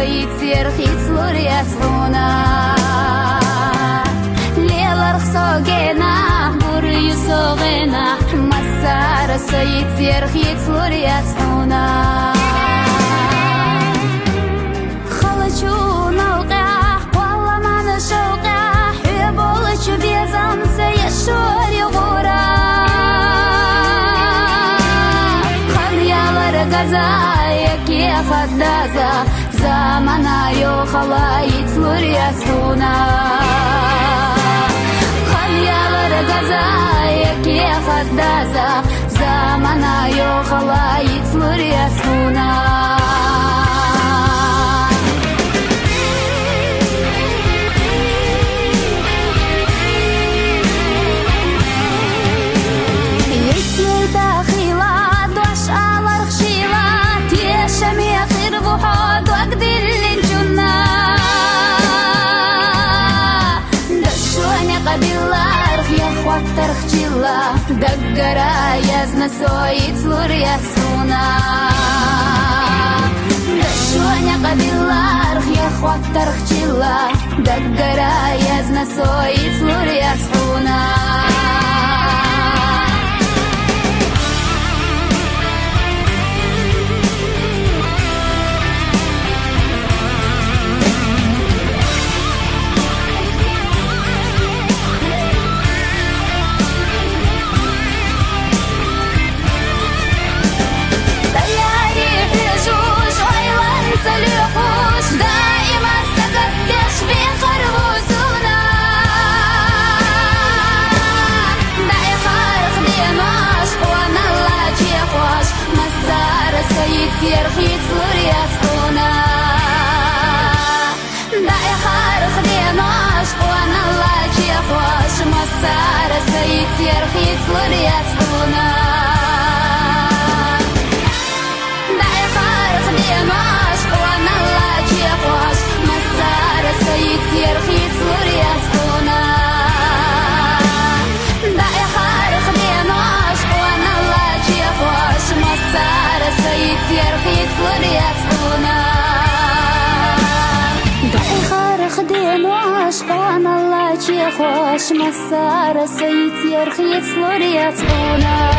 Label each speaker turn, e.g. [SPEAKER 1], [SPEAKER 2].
[SPEAKER 1] سيتير خيتلور يسعونا ليلر خصوغينا بوري صوغينا مسار سيتير خيتلور يسعونا خلجونا وقاح والله ما نشوقاح يبولش بيزم سيشور يغورا خليالر غزايك يا خدازة زمانا يوخلا يتلور يسعونا خليالر غزايك يا خدازة زمانا يوخلا يتلور يسعونا ترخجيلا دقرا يزنا سويت لور يسونا دشوانيا قبيلا رخ يا خوات ترخجيلا دقرا يزنا سويت لور يسونا سيتير خيتلور يسعونا داي خارخ ديناش وانا لاجي اخواش مسار سيتير خيتلور يسعونا داي خارخ ديناش وانا لاجي اخواش مسار سيتير خيتلور يسعونا داي خارخ ديناش وانا لاجي اخواش مسار سيتير خيتلور يسعونا داي خارخ دين وعشق وانا لاجي خوش مسار سيتير خيتلور يسعونا